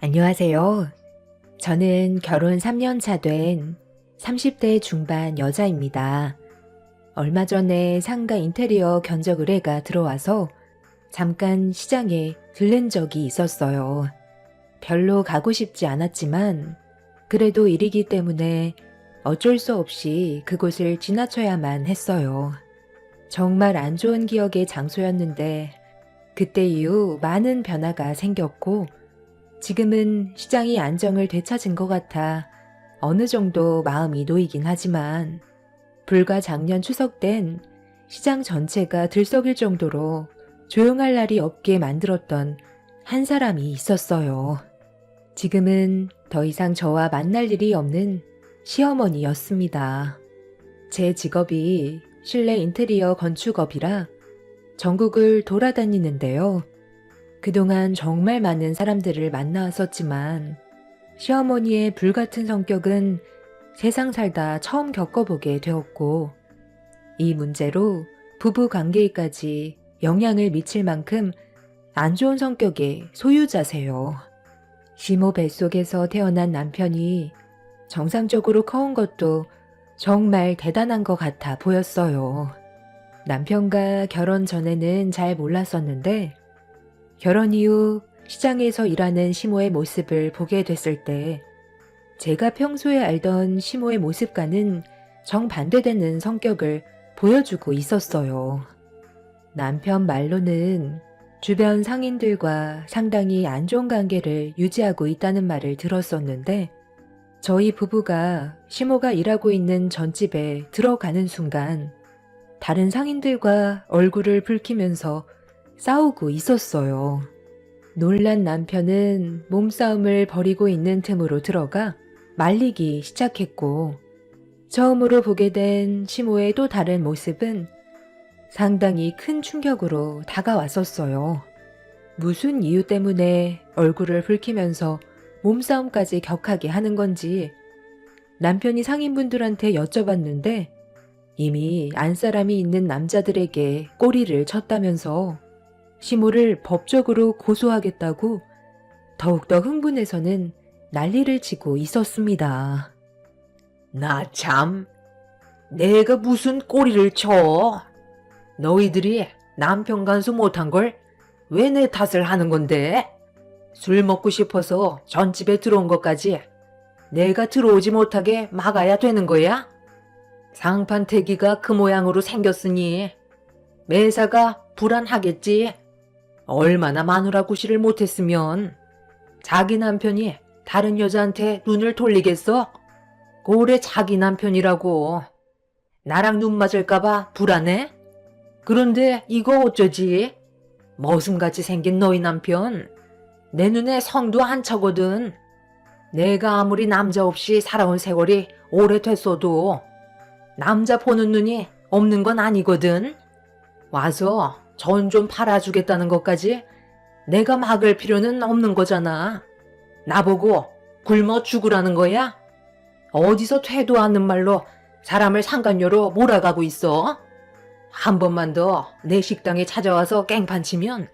안녕하세요. 저는 결혼 3년 차 된 30대 중반 여자입니다. 얼마 전에 상가 인테리어 견적 의뢰가 들어와서 잠깐 시장에 들른 적이 있었어요. 별로 가고 싶지 않았지만 그래도 일이기 때문에 어쩔 수 없이 그곳을 지나쳐야만 했어요. 정말 안 좋은 기억의 장소였는데 그때 이후 많은 변화가 생겼고 지금은 시장이 안정을 되찾은 것 같아 어느 정도 마음이 놓이긴 하지만 불과 작년 추석 땐 시장 전체가 들썩일 정도로 조용할 날이 없게 만들었던 한 사람이 있었어요. 지금은 더 이상 저와 만날 일이 없는 시어머니였습니다. 제 직업이 실내 인테리어 건축업이라 전국을 돌아다니는데요. 그동안 정말 많은 사람들을 만나왔었지만 시어머니의 불같은 성격은 세상 살다 처음 겪어보게 되었고 이 문제로 부부 관계에까지 영향을 미칠 만큼 안 좋은 성격의 소유자세요. 시모 뱃속에서 태어난 남편이 정상적으로 커온 것도 정말 대단한 것 같아 보였어요. 남편과 결혼 전에는 잘 몰랐었는데 결혼 이후 시장에서 일하는 시모의 모습을 보게 됐을 때 제가 평소에 알던 시모의 모습과는 정반대되는 성격을 보여주고 있었어요. 남편 말로는 주변 상인들과 상당히 안 좋은 관계를 유지하고 있다는 말을 들었었는데 저희 부부가 시모가 일하고 있는 전집에 들어가는 순간 다른 상인들과 얼굴을 붉히면서 싸우고 있었어요. 놀란 남편은 몸싸움을 벌이고 있는 틈으로 들어가 말리기 시작했고 처음으로 보게 된 시모의 또 다른 모습은 상당히 큰 충격으로 다가왔었어요. 무슨 이유 때문에 얼굴을 붉히면서 몸싸움까지 격하게 하는 건지 남편이 상인분들한테 여쭤봤는데 이미 안사람이 있는 남자들에게 꼬리를 쳤다면서 시모를 법적으로 고소하겠다고 더욱더 흥분해서는 난리를 치고 있었습니다. 나 참, 내가 무슨 꼬리를 쳐? 너희들이 남편 간수 못한 걸 왜 내 탓을 하는 건데? 술 먹고 싶어서 전집에 들어온 것까지 내가 들어오지 못하게 막아야 되는 거야? 상판태기가 그 모양으로 생겼으니 매사가 불안하겠지. 얼마나 마누라 구실을 못했으면 자기 남편이 다른 여자한테 눈을 돌리겠어? 고래 자기 남편이라고. 나랑 눈 맞을까봐 불안해? 그런데 이거 어쩌지? 머슴같이 생긴 너희 남편. 내 눈에 성도 안 차거든. 내가 아무리 남자 없이 살아온 세월이 오래됐어도 남자 보는 눈이 없는 건 아니거든. 와서 전 좀 팔아주겠다는 것까지 내가 막을 필요는 없는 거잖아. 나보고 굶어 죽으라는 거야? 어디서 퇴도 않는 말로 사람을 상간녀로 몰아가고 있어? 한 번만 더 내 식당에 찾아와서 깽판치면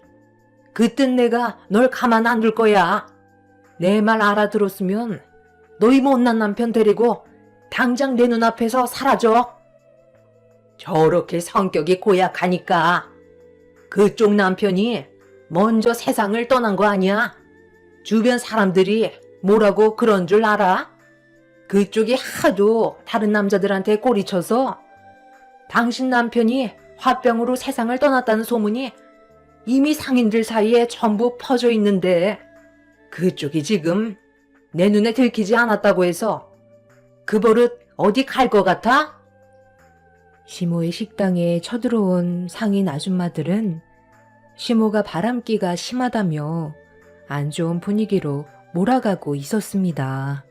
그땐 내가 널 가만 안 둘 거야. 내 말 알아들었으면 너희 못난 남편 데리고 당장 내 눈앞에서 사라져. 저렇게 성격이 고약하니까 그쪽 남편이 먼저 세상을 떠난 거 아니야? 주변 사람들이 뭐라고 그런 줄 알아? 그쪽이 하도 다른 남자들한테 꼬리쳐서 당신 남편이 화병으로 세상을 떠났다는 소문이 이미 상인들 사이에 전부 퍼져 있는데 그쪽이 지금 내 눈에 들키지 않았다고 해서 그 버릇 어디 갈 것 같아? 시모의 식당에 쳐들어온 상인 아줌마들은 시모가 바람기가 심하다며 안 좋은 분위기로 몰아가고 있었습니다.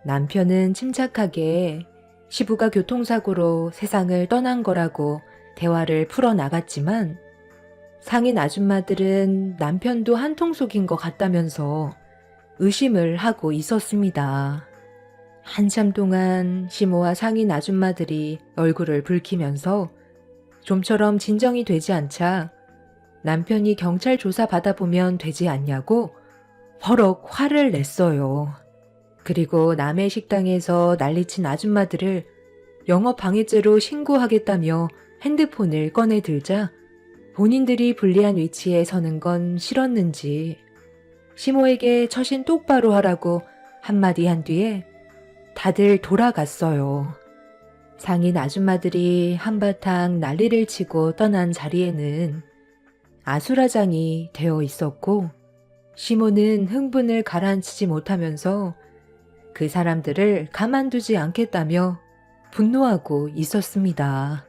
남편은 침착하게 시부가 교통사고로 세상을 떠난 거라고 대화를 풀어나갔지만 상인 아줌마들은 남편도 한통 속인 것 같다면서 의심을 하고 있었습니다. 한참 동안 시모와 상인 아줌마들이 얼굴을 붉히면서 좀처럼 진정이 되지 않자 남편이 경찰 조사 받아보면 되지 않냐고 버럭 화를 냈어요. 그리고 남의 식당에서 난리친 아줌마들을 영업방해죄로 신고하겠다며 핸드폰을 꺼내 들자 본인들이 불리한 위치에 서는 건 싫었는지 시모에게 처신 똑바로 하라고 한마디 한 뒤에 다들 돌아갔어요. 상인 아줌마들이 한바탕 난리를 치고 떠난 자리에는 아수라장이 되어 있었고 시모는 흥분을 가라앉히지 못하면서 그 사람들을 가만두지 않겠다며 분노하고 있었습니다.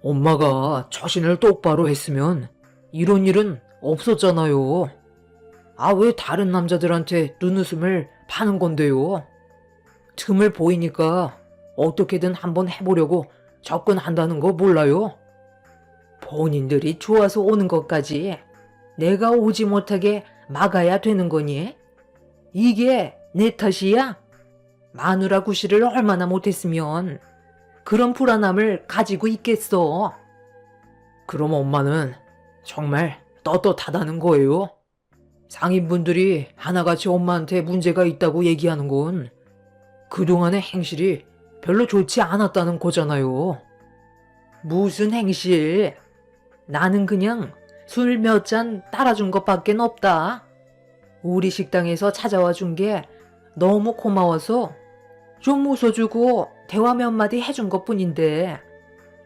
엄마가 처신을 똑바로 했으면 이런 일은 없었잖아요. 아, 왜 다른 남자들한테 눈웃음을 파는 건데요? 틈을 보이니까 어떻게든 한번 해보려고 접근한다는 거 몰라요? 본인들이 좋아서 오는 것까지 내가 오지 못하게 막아야 되는 거니? 이게 내 탓이야? 마누라 구실을 얼마나 못했으면 그런 불안함을 가지고 있겠어. 그럼 엄마는 정말 떳떳하다는 거예요? 상인분들이 하나같이 엄마한테 문제가 있다고 얘기하는 건 그동안의 행실이 별로 좋지 않았다는 거잖아요. 무슨 행실? 나는 그냥 술 몇 잔 따라준 것밖엔 없다. 우리 식당에서 찾아와 준 게 너무 고마워서 좀 웃어주고 대화 몇 마디 해준 것뿐인데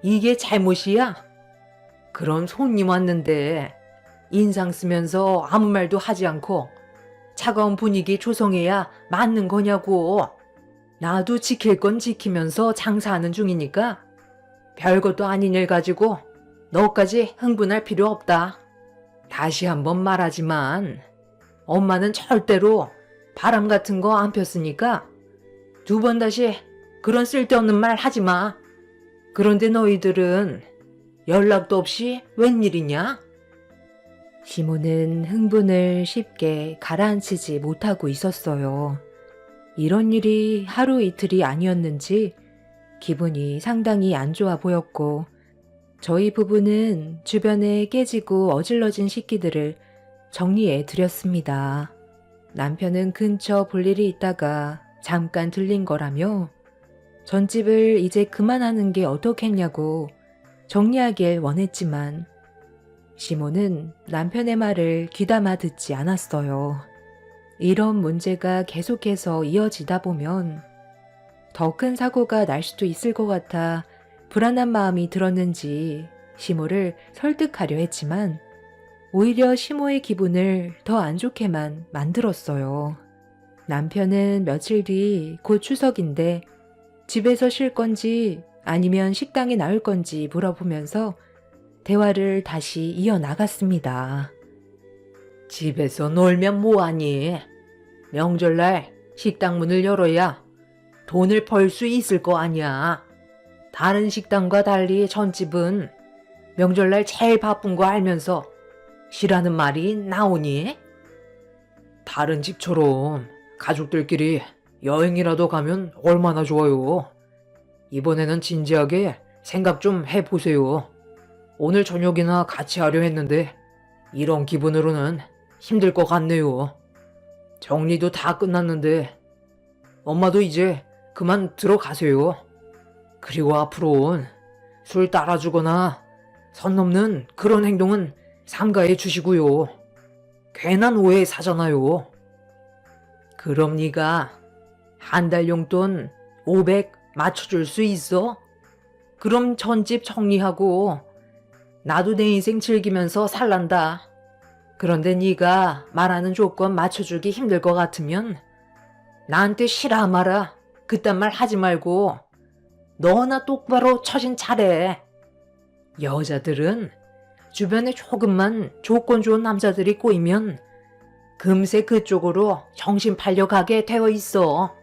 이게 잘못이야? 그런 손님 왔는데 인상 쓰면서 아무 말도 하지 않고 차가운 분위기 조성해야 맞는 거냐고. 나도 지킬 건 지키면서 장사하는 중이니까 별것도 아닌 일 가지고 너까지 흥분할 필요 없다. 다시 한번 말하지만 엄마는 절대로 바람 같은 거 안 폈으니까 두 번 다시 그런 쓸데없는 말 하지 마. 그런데 너희들은 연락도 없이 웬일이냐? 시모는 흥분을 쉽게 가라앉히지 못하고 있었어요. 이런 일이 하루 이틀이 아니었는지 기분이 상당히 안 좋아 보였고 저희 부부는 주변에 깨지고 어질러진 식기들을 정리해 드렸습니다. 남편은 근처 볼 일이 있다가 잠깐 들린 거라며 전집을 이제 그만하는 게 어떻겠냐고 정리하길 원했지만 시모는 남편의 말을 귀담아 듣지 않았어요. 이런 문제가 계속해서 이어지다 보면 더 큰 사고가 날 수도 있을 것 같아 불안한 마음이 들었는지 시모를 설득하려 했지만 오히려 시모의 기분을 더 안 좋게만 만들었어요. 남편은 며칠 뒤 곧 추석인데 집에서 쉴 건지 아니면 식당에 나올 건지 물어보면서 대화를 다시 이어나갔습니다. 집에서 놀면 뭐하니? 명절날 식당 문을 열어야 돈을 벌 수 있을 거 아니야. 다른 식당과 달리 전집은 명절날 제일 바쁜 거 알면서 쉬라는 말이 나오니? 다른 집처럼 가족들끼리 여행이라도 가면 얼마나 좋아요. 이번에는 진지하게 생각 좀 해보세요. 오늘 저녁이나 같이 하려 했는데 이런 기분으로는 힘들 것 같네요. 정리도 다 끝났는데 엄마도 이제 그만 들어가세요. 그리고 앞으로는 술 따라주거나 선 넘는 그런 행동은 삼가해 주시고요. 괜한 오해 사잖아요. 그럼 네가 한 달 용돈 500 맞춰줄 수 있어? 그럼 전집 정리하고 나도 내 인생 즐기면서 살란다. 그런데 네가 말하는 조건 맞춰주기 힘들 것 같으면 나한테 싫어 마라. 그딴 말 하지 말고 너나 똑바로 처신 잘해. 여자들은 주변에 조금만 조건 좋은 남자들이 꼬이면 금세 그쪽으로 정신 팔려가게 되어 있어.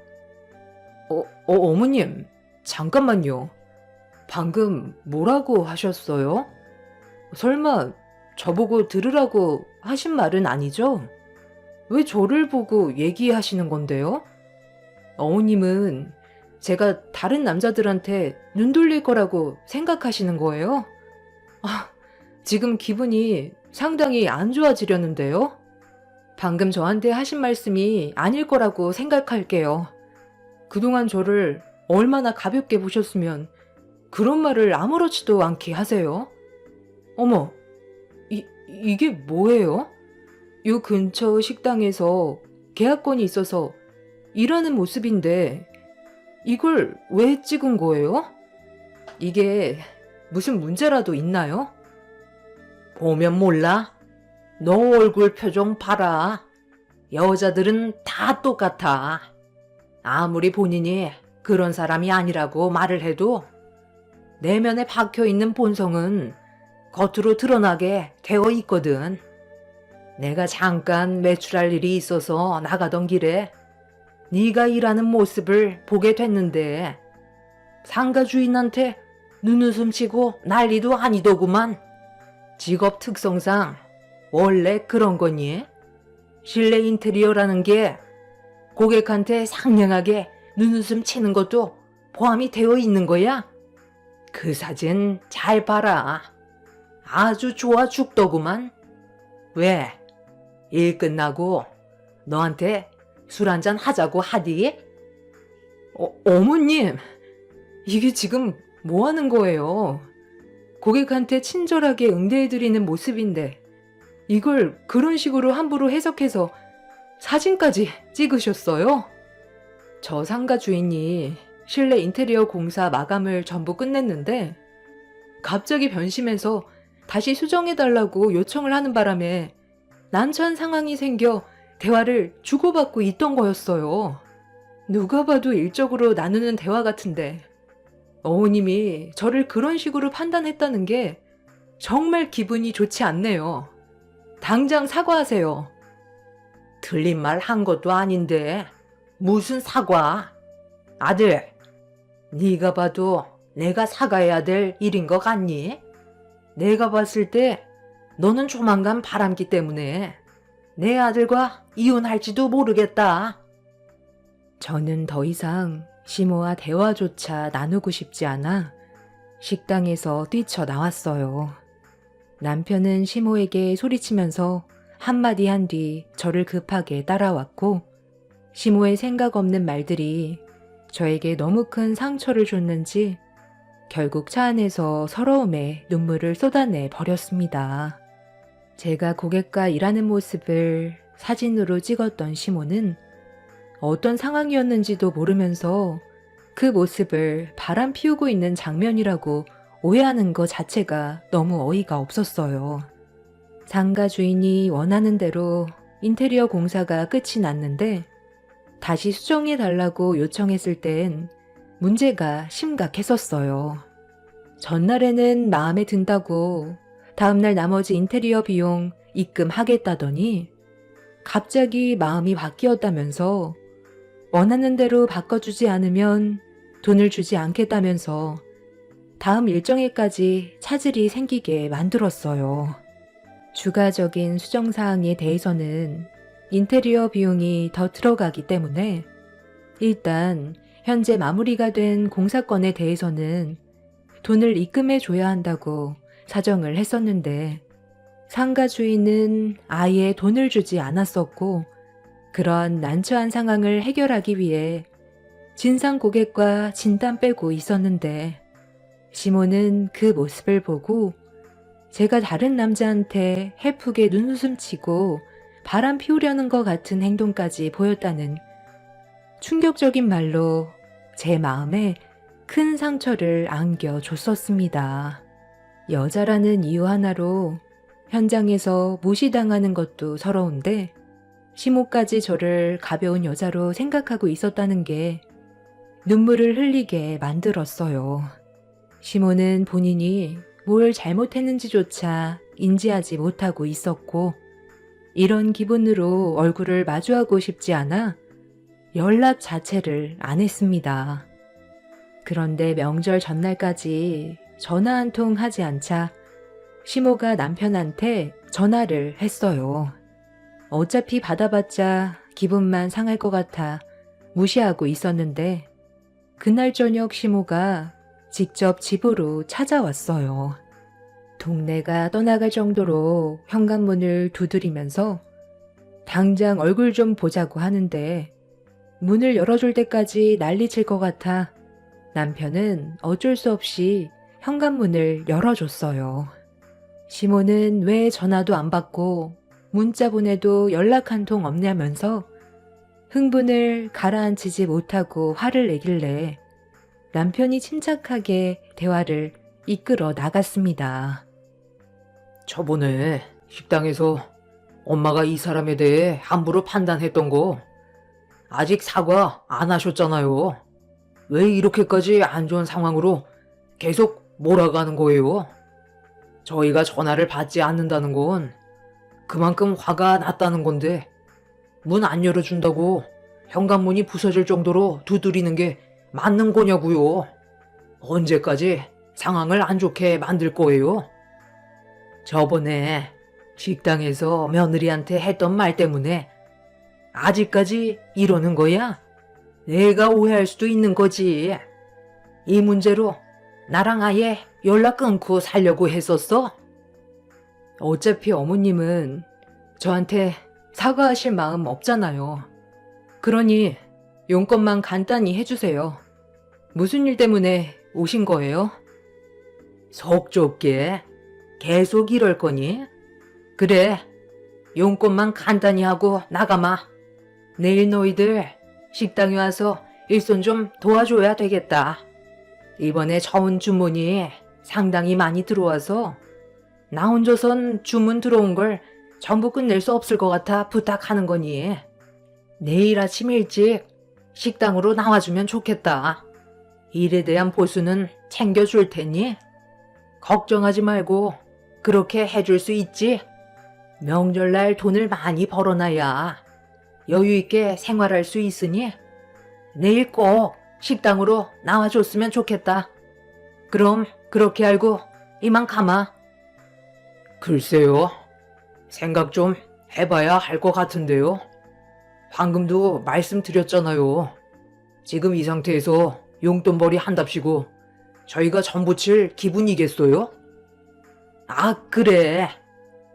어머님, 잠깐만요. 방금 뭐라고 하셨어요? 설마 저보고 들으라고 하신 말은 아니죠? 왜 저를 보고 얘기하시는 건데요? 어머님은 제가 다른 남자들한테 눈 돌릴 거라고 생각하시는 거예요? 지금 기분이 상당히 안 좋아지려는데요? 방금 저한테 하신 말씀이 아닐 거라고 생각할게요. 그동안 저를 얼마나 가볍게 보셨으면 그런 말을 아무렇지도 않게 하세요? 어머, 이게 뭐예요? 요 근처 식당에서 계약건이 있어서 일하는 모습인데 이걸 왜 찍은 거예요? 이게 무슨 문제라도 있나요? 보면 몰라? 너 얼굴 표정 봐라. 여자들은 다 똑같아. 아무리 본인이 그런 사람이 아니라고 말을 해도 내면에 박혀있는 본성은 겉으로 드러나게 되어 있거든. 내가 잠깐 외출할 일이 있어서 나가던 길에 네가 일하는 모습을 보게 됐는데 상가 주인한테 눈웃음 치고 난리도 아니더구만. 직업 특성상 원래 그런 거니? 실내 인테리어라는 게 고객한테 상냥하게 눈웃음 치는 것도 포함이 되어 있는 거야? 그 사진 잘 봐라. 아주 좋아 죽더구만. 왜? 일 끝나고 너한테 술 한잔 하자고 하디? 어머님, 이게 지금 뭐 하는 거예요? 고객한테 친절하게 응대해드리는 모습인데 이걸 그런 식으로 함부로 해석해서 사진까지 찍으셨어요? 저 상가 주인이 실내 인테리어 공사 마감을 전부 끝냈는데 갑자기 변심해서 다시 수정해달라고 요청을 하는 바람에 난처한 상황이 생겨 대화를 주고받고 있던 거였어요. 누가 봐도 일적으로 나누는 대화 같은데 어머님이 저를 그런 식으로 판단했다는 게 정말 기분이 좋지 않네요. 당장 사과하세요. 틀린 말 한 것도 아닌데 무슨 사과? 아들, 네가 봐도 내가 사과해야 될 일인 것 같니? 내가 봤을 때 너는 조만간 바람기 때문에 내 아들과 이혼할지도 모르겠다. 저는 더 이상 시모와 대화조차 나누고 싶지 않아 식당에서 뛰쳐나왔어요. 남편은 시모에게 소리치면서 한마디 한 뒤 저를 급하게 따라왔고 시모의 생각 없는 말들이 저에게 너무 큰 상처를 줬는지 결국 차 안에서 서러움에 눈물을 쏟아내 버렸습니다. 제가 고객과 일하는 모습을 사진으로 찍었던 시모는 어떤 상황이었는지도 모르면서 그 모습을 바람 피우고 있는 장면이라고 오해하는 것 자체가 너무 어이가 없었어요. 상가 주인이 원하는 대로 인테리어 공사가 끝이 났는데 다시 수정해달라고 요청했을 땐 문제가 심각했었어요. 전날에는 마음에 든다고 다음날 나머지 인테리어 비용 입금하겠다더니 갑자기 마음이 바뀌었다면서 원하는 대로 바꿔주지 않으면 돈을 주지 않겠다면서 다음 일정에까지 차질이 생기게 만들었어요. 추가적인 수정사항에 대해서는 인테리어 비용이 더 들어가기 때문에 일단 현재 마무리가 된 공사건에 대해서는 돈을 입금해 줘야 한다고 사정을 했었는데 상가 주인은 아예 돈을 주지 않았었고 그런 난처한 상황을 해결하기 위해 진상 고객과 진땀 빼고 있었는데 시모는 그 모습을 보고 제가 다른 남자한테 해프게 눈웃음 치고 바람 피우려는 것 같은 행동까지 보였다는 충격적인 말로 제 마음에 큰 상처를 안겨줬었습니다. 여자라는 이유 하나로 현장에서 무시당하는 것도 서러운데 시모까지 저를 가벼운 여자로 생각하고 있었다는 게 눈물을 흘리게 만들었어요. 시모는 본인이 뭘 잘못했는지조차 인지하지 못하고 있었고 이런 기분으로 얼굴을 마주하고 싶지 않아 연락 자체를 안 했습니다. 그런데 명절 전날까지 전화 한 통 하지 않자 시모가 남편한테 전화를 했어요. 어차피 받아봤자 기분만 상할 것 같아 무시하고 있었는데 그날 저녁 시모가 직접 집으로 찾아왔어요. 동네가 떠나갈 정도로 현관문을 두드리면서 당장 얼굴 좀 보자고 하는데 문을 열어줄 때까지 난리칠 것 같아 남편은 어쩔 수 없이 현관문을 열어줬어요. 시모는 왜 전화도 안 받고 문자 보내도 연락 한 통 없냐면서 흥분을 가라앉히지 못하고 화를 내길래 남편이 침착하게 대화를 이끌어 나갔습니다. 저번에 식당에서 엄마가 이 사람에 대해 함부로 판단했던 거 아직 사과 안 하셨잖아요. 왜 이렇게까지 안 좋은 상황으로 계속 몰아가는 거예요? 저희가 전화를 받지 않는다는 건 그만큼 화가 났다는 건데 문 안 열어준다고 현관문이 부서질 정도로 두드리는 게 맞는 거냐고요. 언제까지 상황을 안 좋게 만들 거예요? 저번에 식당에서 며느리한테 했던 말 때문에 아직까지 이러는 거야? 내가 오해할 수도 있는 거지. 이 문제로 나랑 아예 연락 끊고 살려고 했었어? 어차피 어머님은 저한테 사과하실 마음 없잖아요. 그러니 용건만 간단히 해주세요. 무슨 일 때문에 오신 거예요? 속 좁게 계속 이럴 거니? 그래, 용건만 간단히 하고 나가마. 내일 너희들 식당에 와서 일손 좀 도와줘야 되겠다. 이번에 처음 주문이 상당히 많이 들어와서 나 혼자선 주문 들어온 걸 전부 끝낼 수 없을 것 같아 부탁하는 거니. 내일 아침 일찍 식당으로 나와주면 좋겠다. 일에 대한 보수는 챙겨줄 테니 걱정하지 말고 그렇게 해줄 수 있지. 명절날 돈을 많이 벌어놔야 여유있게 생활할 수 있으니 내일 꼭 식당으로 나와줬으면 좋겠다. 그럼 그렇게 알고 이만 가마. 글쎄요. 생각 좀 해봐야 할 것 같은데요. 방금도 말씀드렸잖아요. 지금 이 상태에서 용돈벌이 한답시고 저희가 전 부칠 기분이겠어요? 아, 그래.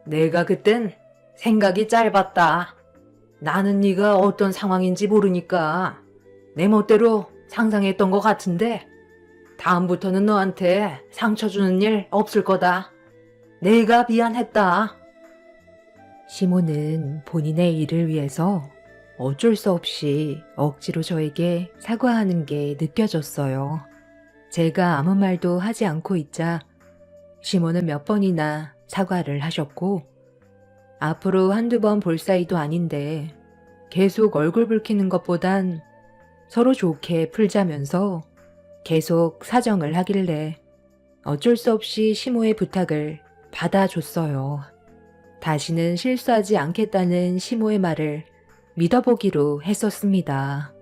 내가 그땐 생각이 짧았다. 나는 네가 어떤 상황인지 모르니까 내 멋대로 상상했던 것 같은데 다음부터는 너한테 상처 주는 일 없을 거다. 내가 미안했다. 시모는 본인의 일을 위해서 어쩔 수 없이 억지로 저에게 사과하는 게 느껴졌어요. 제가 아무 말도 하지 않고 있자 시모는 몇 번이나 사과를 하셨고 앞으로 한두 번 볼 사이도 아닌데 계속 얼굴 붉히는 것보단 서로 좋게 풀자면서 계속 사정을 하길래 어쩔 수 없이 시모의 부탁을 받아줬어요. 다시는 실수하지 않겠다는 시모의 말을 믿어보기로 했었습니다.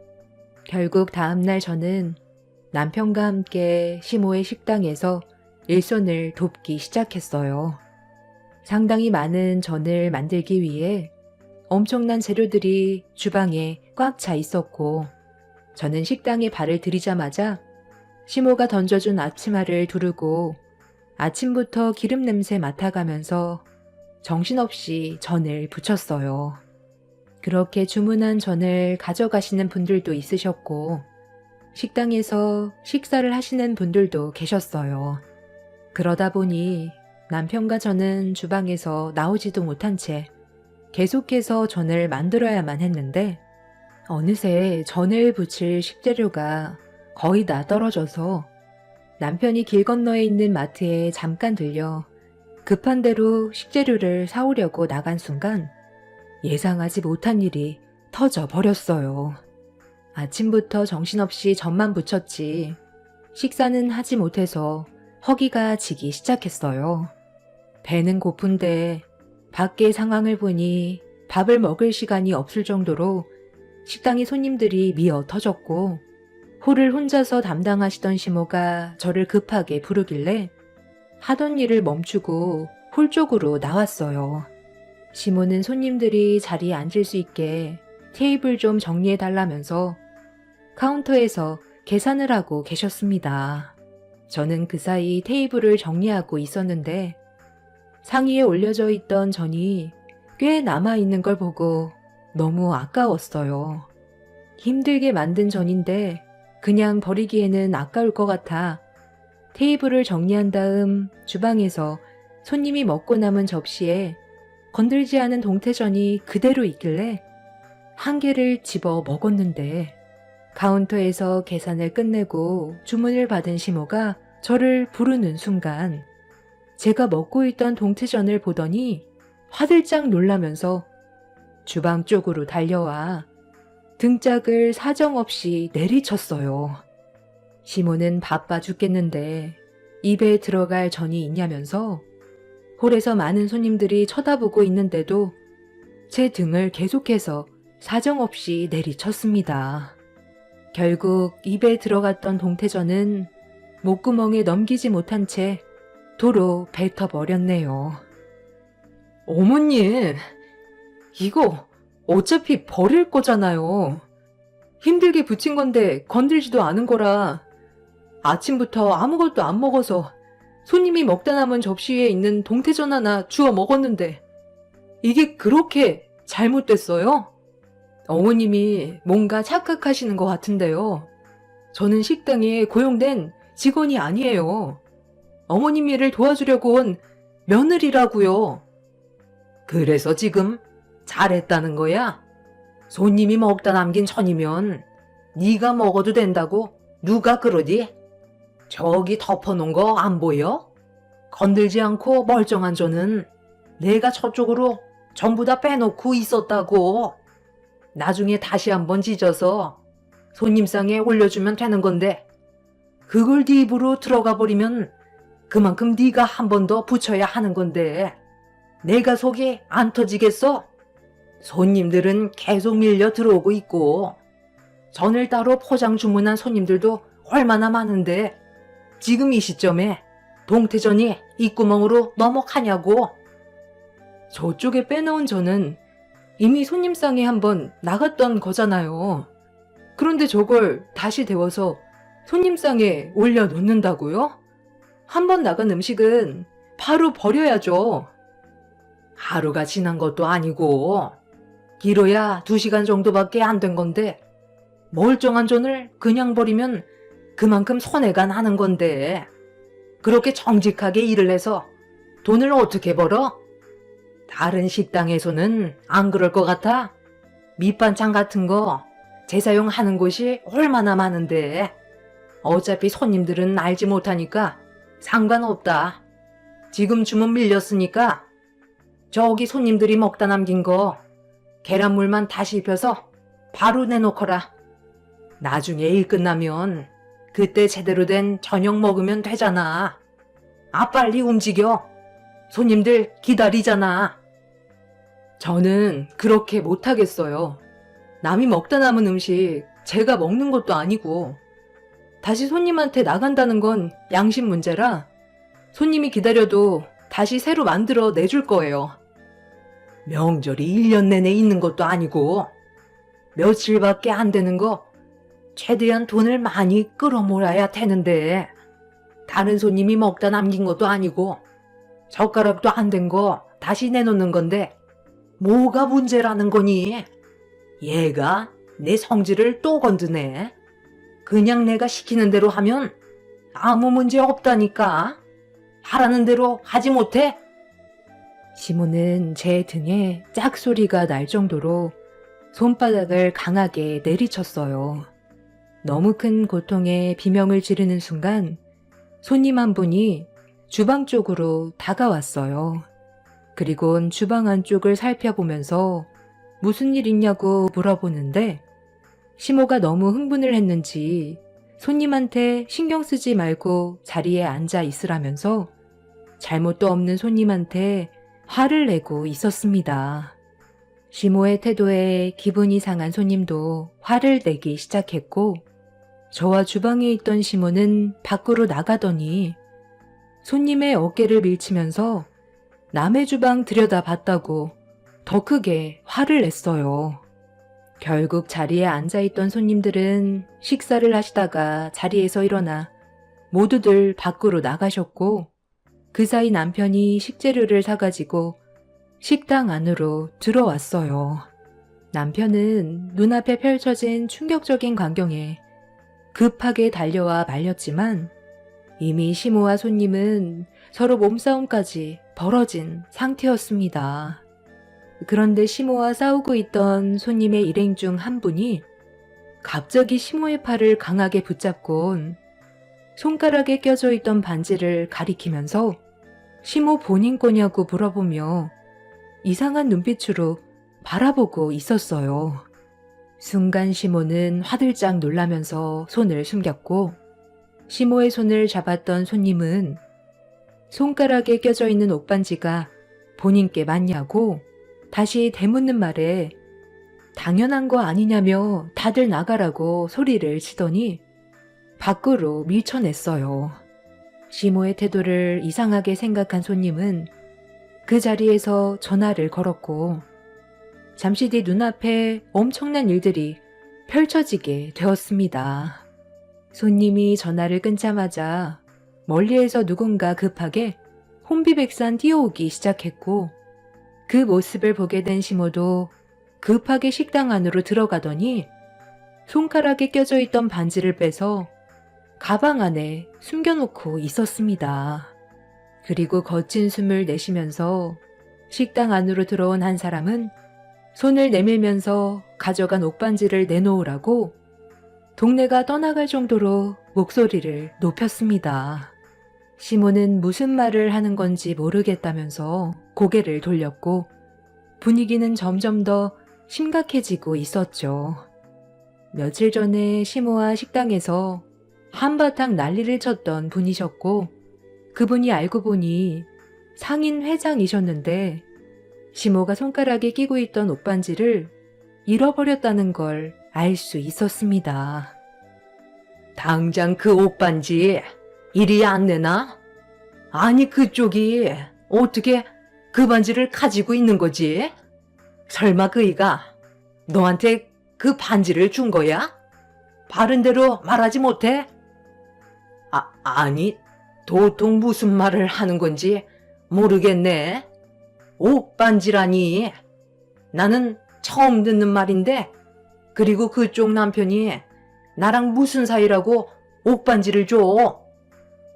결국 다음날 저는 남편과 함께 시모의 식당에서 일손을 돕기 시작했어요. 상당히 많은 전을 만들기 위해 엄청난 재료들이 주방에 꽉 차 있었고 저는 식당에 발을 들이자마자 시모가 던져준 앞치마를 두르고 아침부터 기름 냄새 맡아가면서 정신없이 전을 부쳤어요. 그렇게 주문한 전을 가져가시는 분들도 있으셨고 식당에서 식사를 하시는 분들도 계셨어요. 그러다 보니 남편과 저는 주방에서 나오지도 못한 채 계속해서 전을 만들어야만 했는데 어느새 전을 부칠 식재료가 거의 다 떨어져서 남편이 길 건너에 있는 마트에 잠깐 들려 급한 대로 식재료를 사오려고 나간 순간 예상하지 못한 일이 터져 버렸어요. 아침부터 정신없이 전만 부쳤지 식사는 하지 못해서 허기가 지기 시작했어요. 배는 고픈데 밖의 상황을 보니 밥을 먹을 시간이 없을 정도로 식당의 손님들이 미어 터졌고 홀을 혼자서 담당하시던 시모가 저를 급하게 부르길래 하던 일을 멈추고 홀 쪽으로 나왔어요. 시모는 손님들이 자리에 앉을 수 있게 테이블 좀 정리해달라면서 카운터에서 계산을 하고 계셨습니다. 저는 그 사이 테이블을 정리하고 있었는데 상의에 올려져 있던 전이 꽤 남아있는 걸 보고 너무 아까웠어요. 힘들게 만든 전인데 그냥 버리기에는 아까울 것 같아 테이블을 정리한 다음 주방에서 손님이 먹고 남은 접시에 건들지 않은 동태전이 그대로 있길래 한 개를 집어 먹었는데 카운터에서 계산을 끝내고 주문을 받은 시모가 저를 부르는 순간 제가 먹고 있던 동태전을 보더니 화들짝 놀라면서 주방 쪽으로 달려와 등짝을 사정없이 내리쳤어요. 시모는 바빠 죽겠는데 입에 들어갈 전이 있냐면서 홀에서 많은 손님들이 쳐다보고 있는데도 제 등을 계속해서 사정없이 내리쳤습니다. 결국 입에 들어갔던 동태전은 목구멍에 넘기지 못한 채 도로 뱉어버렸네요. 어머님, 이거 어차피 버릴 거잖아요. 힘들게 부친 건데 건들지도 않은 거라 아침부터 아무것도 안 먹어서 손님이 먹다 남은 접시 위에 있는 동태전 하나 주워 먹었는데 이게 그렇게 잘못됐어요? 어머님이 뭔가 착각하시는 것 같은데요. 저는 식당에 고용된 직원이 아니에요. 어머님 일을 도와주려고 온 며느리라고요. 그래서 지금 잘했다는 거야? 손님이 먹다 남긴 천이면 네가 먹어도 된다고 누가 그러지? 저기 덮어놓은 거 안 보여? 건들지 않고 멀쩡한 저는 내가 저쪽으로 전부 다 빼놓고 있었다고. 나중에 다시 한번 찢어서 손님상에 올려주면 되는 건데 그걸 네 입으로 들어가 버리면 그만큼 네가 한 번 더 붙여야 하는 건데 내가 속이 안 터지겠어? 손님들은 계속 밀려 들어오고 있고 전을 따로 포장 주문한 손님들도 얼마나 많은데 지금 이 시점에 동태전이 입구멍으로 넘어가냐고. 저쪽에 빼놓은 전은 이미 손님상에 한번 나갔던 거잖아요. 그런데 저걸 다시 데워서 손님상에 올려놓는다고요? 한번 나간 음식은 바로 버려야죠. 하루가 지난 것도 아니고 길어야 2시간 정도밖에 안 된 건데 멀쩡한 전을 그냥 버리면 그만큼 손해가 나는 건데 그렇게 정직하게 일을 해서 돈을 어떻게 벌어? 다른 식당에서는 안 그럴 것 같아? 밑반찬 같은 거 재사용하는 곳이 얼마나 많은데 어차피 손님들은 알지 못하니까 상관없다. 지금 주문 밀렸으니까 저기 손님들이 먹다 남긴 거 계란물만 다시 입혀서 바로 내놓거라. 나중에 일 끝나면 그때 제대로 된 저녁 먹으면 되잖아. 아, 빨리 움직여. 손님들 기다리잖아. 저는 그렇게 못하겠어요. 남이 먹다 남은 음식 제가 먹는 것도 아니고 다시 손님한테 나간다는 건 양심 문제라 손님이 기다려도 다시 새로 만들어 내줄 거예요. 명절이 1년 내내 있는 것도 아니고 며칠밖에 안 되는 거 최대한 돈을 많이 끌어모아야 되는데 다른 손님이 먹다 남긴 것도 아니고 젓가락도 안 된 거 다시 내놓는 건데 뭐가 문제라는 거니? 얘가 내 성질을 또 건드네. 그냥 내가 시키는 대로 하면 아무 문제 없다니까. 하라는 대로 하지 못해? 시모는 제 등에 짝소리가 날 정도로 손바닥을 강하게 내리쳤어요. 너무 큰 고통에 비명을 지르는 순간 손님 한 분이 주방 쪽으로 다가왔어요. 그리곤 주방 안쪽을 살펴보면서 무슨 일 있냐고 물어보는데 시모가 너무 흥분을 했는지 손님한테 신경 쓰지 말고 자리에 앉아 있으라면서 잘못도 없는 손님한테 화를 내고 있었습니다. 시모의 태도에 기분이 상한 손님도 화를 내기 시작했고 저와 주방에 있던 시모는 밖으로 나가더니 손님의 어깨를 밀치면서 남의 주방 들여다봤다고 더 크게 화를 냈어요. 결국 자리에 앉아있던 손님들은 식사를 하시다가 자리에서 일어나 모두들 밖으로 나가셨고 그 사이 남편이 식재료를 사가지고 식당 안으로 들어왔어요. 남편은 눈앞에 펼쳐진 충격적인 광경에 급하게 달려와 말렸지만 이미 시모와 손님은 서로 몸싸움까지 벌어진 상태였습니다. 그런데 시모와 싸우고 있던 손님의 일행 중 한 분이 갑자기 시모의 팔을 강하게 붙잡곤 손가락에 껴져 있던 반지를 가리키면서 시모 본인 거냐고 물어보며 이상한 눈빛으로 바라보고 있었어요. 순간 시모는 화들짝 놀라면서 손을 숨겼고 시모의 손을 잡았던 손님은 손가락에 껴져 있는 옷반지가 본인께 맞냐고 다시 되묻는 말에 당연한 거 아니냐며 다들 나가라고 소리를 치더니 밖으로 밀쳐냈어요. 시모의 태도를 이상하게 생각한 손님은 그 자리에서 전화를 걸었고 잠시 뒤 눈앞에 엄청난 일들이 펼쳐지게 되었습니다. 손님이 전화를 끊자마자 멀리에서 누군가 급하게 혼비백산 뛰어오기 시작했고 그 모습을 보게 된 시모도 급하게 식당 안으로 들어가더니 손가락에 껴져 있던 반지를 빼서 가방 안에 숨겨놓고 있었습니다. 그리고 거친 숨을 내쉬면서 식당 안으로 들어온 한 사람은 손을 내밀면서 가져간 옷반지를 내놓으라고 동네가 떠나갈 정도로 목소리를 높였습니다. 시모는 무슨 말을 하는 건지 모르겠다면서 고개를 돌렸고 분위기는 점점 더 심각해지고 있었죠. 며칠 전에 시모와 식당에서 한바탕 난리를 쳤던 분이셨고 그분이 알고 보니 상인 회장이셨는데 시모가 손가락에 끼고 있던 옷반지를 잃어버렸다는 걸 알 수 있었습니다. 당장 그 옷반지 이리 안 내놔? 아니 그쪽이 어떻게 그 반지를 가지고 있는 거지? 설마 그이가 너한테 그 반지를 준 거야? 바른 대로 말하지 못해? 아니 도통 무슨 말을 하는 건지 모르겠네. 옷반지라니. 나는 처음 듣는 말인데 그리고 그쪽 남편이 나랑 무슨 사이라고 옷반지를 줘.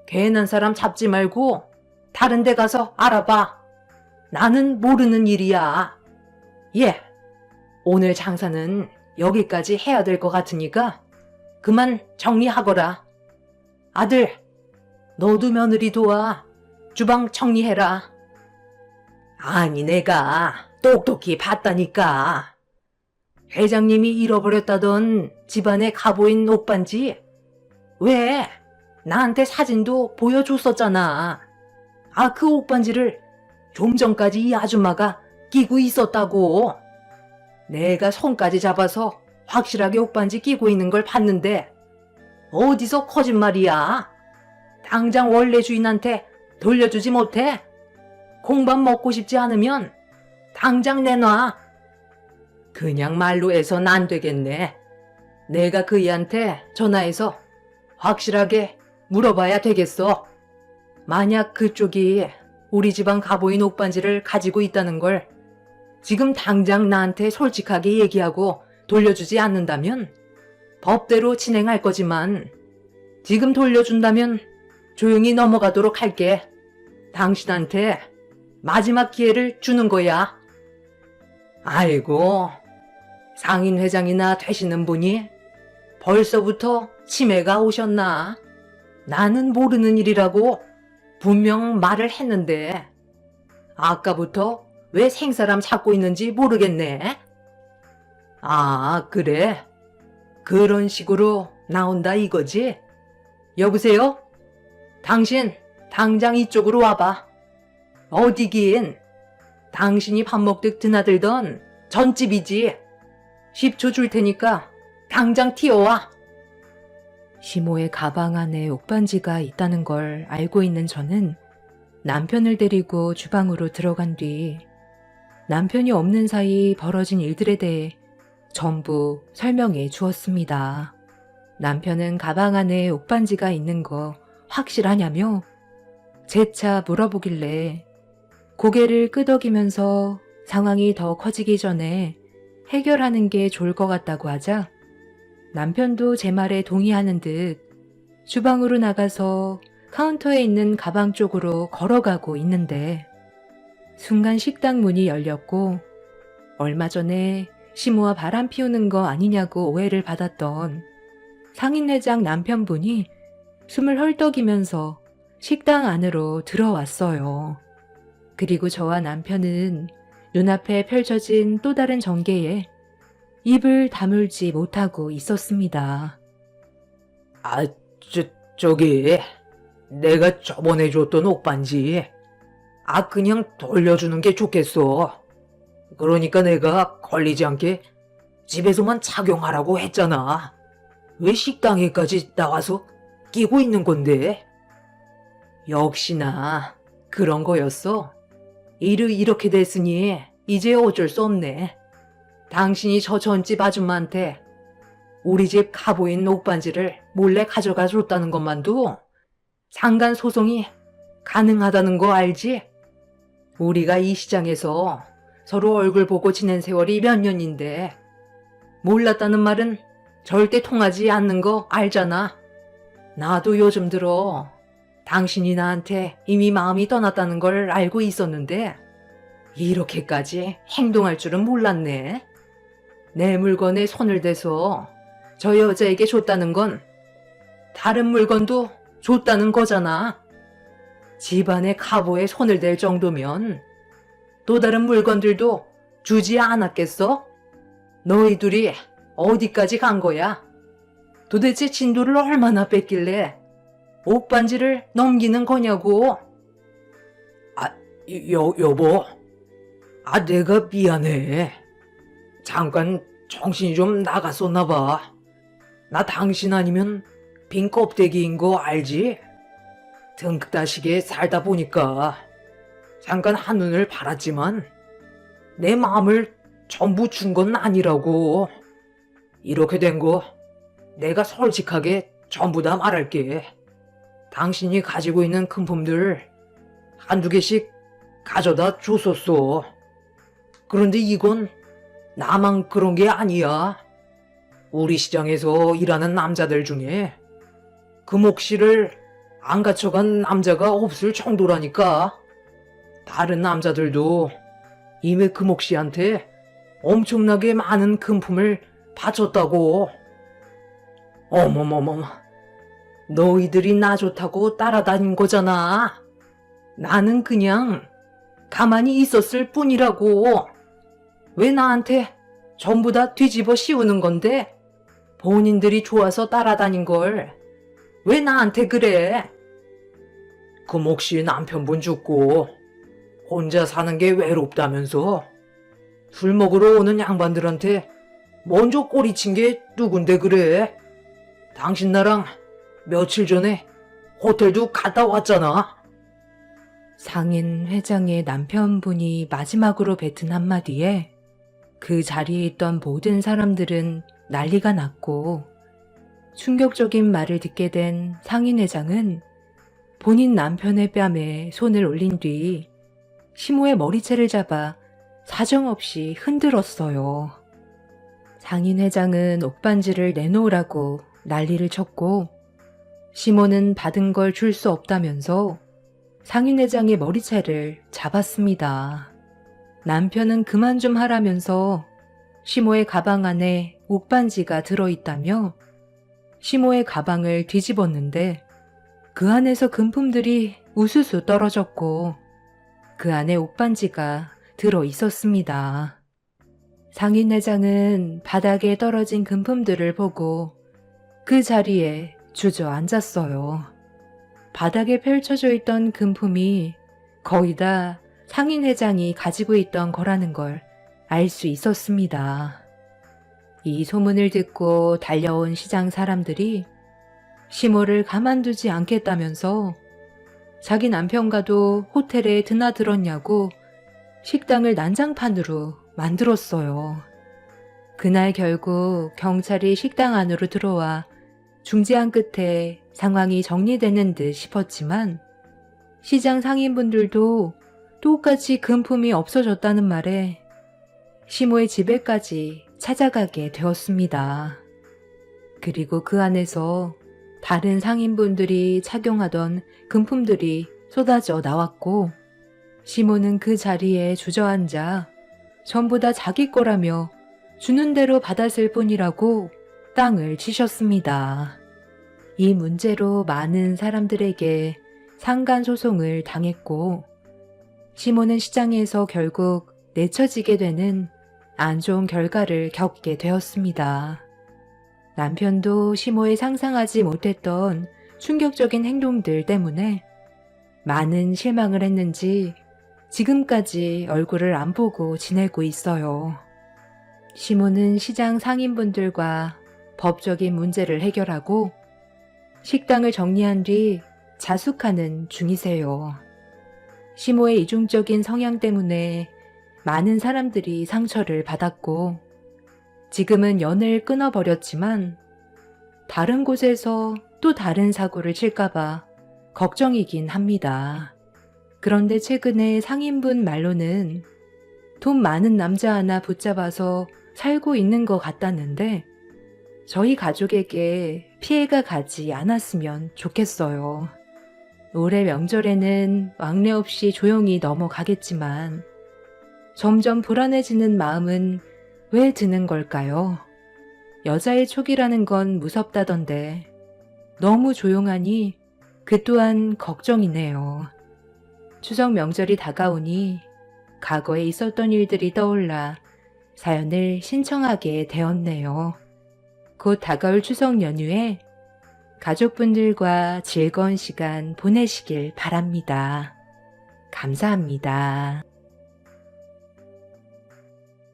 괜한 사람 잡지 말고 다른 데 가서 알아봐. 나는 모르는 일이야. 예, 오늘 장사는 여기까지 해야 될 것 같으니까 그만 정리하거라. 아들, 너도 며느리 도와 주방 정리해라. 아니 내가 똑똑히 봤다니까. 회장님이 잃어버렸다던 집안에 가보인 옷반지 왜 나한테 사진도 보여줬었잖아. 그 옷반지를 좀 전까지 이 아줌마가 끼고 있었다고. 내가 손까지 잡아서 확실하게 옷반지 끼고 있는 걸 봤는데 어디서 거짓말이야. 당장 원래 주인한테 돌려주지 못해? 공밥 먹고 싶지 않으면 당장 내놔. 그냥 말로 해선 안 되겠네. 내가 그이한테 전화해서 확실하게 물어봐야 되겠어. 만약 그쪽이 우리 집안 가보인 옷반지를 가지고 있다는 걸 지금 당장 나한테 솔직하게 얘기하고 돌려주지 않는다면 법대로 진행할 거지만 지금 돌려준다면 조용히 넘어가도록 할게. 당신한테 마지막 기회를 주는 거야. 아이고, 상인 회장이나 되시는 분이 벌써부터 치매가 오셨나? 나는 모르는 일이라고 분명 말을 했는데 아까부터 왜 생사람 찾고 있는지 모르겠네. 그래. 그런 식으로 나온다 이거지? 여보세요? 당신 당장 이쪽으로 와봐. 어디긴? 당신이 밥 먹듯 드나들던 전집이지. 10초 줄 테니까 당장 튀어와. 시모의 가방 안에 옷반지가 있다는 걸 알고 있는 저는 남편을 데리고 주방으로 들어간 뒤 남편이 없는 사이 벌어진 일들에 대해 전부 설명해 주었습니다. 남편은 가방 안에 옷반지가 있는 거 확실하냐며 재차 물어보길래 고개를 끄덕이면서 상황이 더 커지기 전에 해결하는 게 좋을 것 같다고 하자 남편도 제 말에 동의하는 듯 주방으로 나가서 카운터에 있는 가방 쪽으로 걸어가고 있는데 순간 식당 문이 열렸고 얼마 전에 시모와 바람 피우는 거 아니냐고 오해를 받았던 상인회장 남편분이 숨을 헐떡이면서 식당 안으로 들어왔어요. 그리고 저와 남편은 눈앞에 펼쳐진 또 다른 전개에 입을 다물지 못하고 있었습니다. 아, 저기, 내가 저번에 줬던 옷반지. 그냥 돌려주는 게 좋겠어. 그러니까 내가 걸리지 않게 집에서만 착용하라고 했잖아. 왜 식당에까지 나와서 끼고 있는 건데? 역시나 그런 거였어. 일이 이렇게 됐으니 이제 어쩔 수 없네. 당신이 저 전집 아줌마한테 우리 집 가보인 옷반지를 몰래 가져가 줬다는 것만도 상간 소송이 가능하다는 거 알지? 우리가 이 시장에서 서로 얼굴 보고 지낸 세월이 몇 년인데 몰랐다는 말은 절대 통하지 않는 거 알잖아. 나도 요즘 들어 당신이 나한테 이미 마음이 떠났다는 걸 알고 있었는데 이렇게까지 행동할 줄은 몰랐네. 내 물건에 손을 대서 저 여자에게 줬다는 건 다른 물건도 줬다는 거잖아. 집안의 가보에 손을 댈 정도면 또 다른 물건들도 주지 않았겠어? 너희 둘이 어디까지 간 거야? 도대체 진도를 얼마나 뺐길래 옷반지를 넘기는 거냐고. 여보. 내가 미안해. 잠깐 정신이 좀 나갔었나 봐. 나 당신 아니면 빈 껍데기인 거 알지? 등따시게 살다 보니까 잠깐 한눈을 팔았지만 내 마음을 전부 준 건 아니라고. 이렇게 된 거 내가 솔직하게 전부 다 말할게. 당신이 가지고 있는 금품들 한두 개씩 가져다 줬었어. 그런데 이건 나만 그런 게 아니야. 우리 시장에서 일하는 남자들 중에 금옥씨를 안 갖춰간 남자가 없을 정도라니까. 다른 남자들도 이미 금옥씨한테 엄청나게 많은 금품을 바쳤다고. 어머머머, 너희들이 나 좋다고 따라다닌 거잖아. 나는 그냥 가만히 있었을 뿐이라고. 왜 나한테 전부 다 뒤집어 씌우는 건데? 본인들이 좋아서 따라다닌 걸 왜 나한테 그래? 금옥씨 남편분 죽고 혼자 사는 게 외롭다면서 술 먹으러 오는 양반들한테 먼저 꼬리친 게 누군데 그래? 당신 나랑 며칠 전에 호텔도 갔다 왔잖아. 상인 회장의 남편분이 마지막으로 뱉은 한마디에 그 자리에 있던 모든 사람들은 난리가 났고 충격적인 말을 듣게 된 상인 회장은 본인 남편의 뺨에 손을 올린 뒤 시모의 머리채를 잡아 사정없이 흔들었어요. 상인 회장은 옷반지를 내놓으라고 난리를 쳤고 시모는 받은 걸 줄 수 없다면서 상인 회장의 머리채를 잡았습니다. 남편은 그만 좀 하라면서 시모의 가방 안에 옷반지가 들어있다며 시모의 가방을 뒤집었는데 그 안에서 금품들이 우수수 떨어졌고 그 안에 옷반지가 들어있었습니다. 상인 회장은 바닥에 떨어진 금품들을 보고 그 자리에 주저앉았어요. 바닥에 펼쳐져 있던 금품이 거의 다 상인 회장이 가지고 있던 거라는 걸 알 수 있었습니다. 이 소문을 듣고 달려온 시장 사람들이 시모를 가만두지 않겠다면서 자기 남편과도 호텔에 드나들었냐고 식당을 난장판으로 만들었어요. 그날 결국 경찰이 식당 안으로 들어와 중재한 끝에 상황이 정리되는 듯 싶었지만 시장 상인분들도 똑같이 금품이 없어졌다는 말에 시모의 집에까지 찾아가게 되었습니다. 그리고 그 안에서 다른 상인분들이 착용하던 금품들이 쏟아져 나왔고, 시모는 그 자리에 주저앉아 전부 다 자기 거라며 주는 대로 받았을 뿐이라고 땅을 치셨습니다. 이 문제로 많은 사람들에게 상간소송을 당했고, 시모는 시장에서 결국 내쳐지게 되는 안 좋은 결과를 겪게 되었습니다. 남편도 시모의 상상하지 못했던 충격적인 행동들 때문에 많은 실망을 했는지 지금까지 얼굴을 안 보고 지내고 있어요. 시모는 시장 상인분들과 법적인 문제를 해결하고 식당을 정리한 뒤 자숙하는 중이세요. 시모의 이중적인 성향 때문에 많은 사람들이 상처를 받았고, 지금은 연을 끊어버렸지만 다른 곳에서 또 다른 사고를 칠까봐 걱정이긴 합니다. 그런데 최근에 상인분 말로는 돈 많은 남자 하나 붙잡아서 살고 있는 것 같다는데, 저희 가족에게 피해가 가지 않았으면 좋겠어요. 올해 명절에는 왕래 없이 조용히 넘어가겠지만 점점 불안해지는 마음은 왜 드는 걸까요? 여자의 촉이라는 건 무섭다던데 너무 조용하니 그 또한 걱정이네요. 추석 명절이 다가오니 과거에 있었던 일들이 떠올라 사연을 신청하게 되었네요. 곧 다가올 추석 연휴에 가족분들과 즐거운 시간 보내시길 바랍니다. 감사합니다.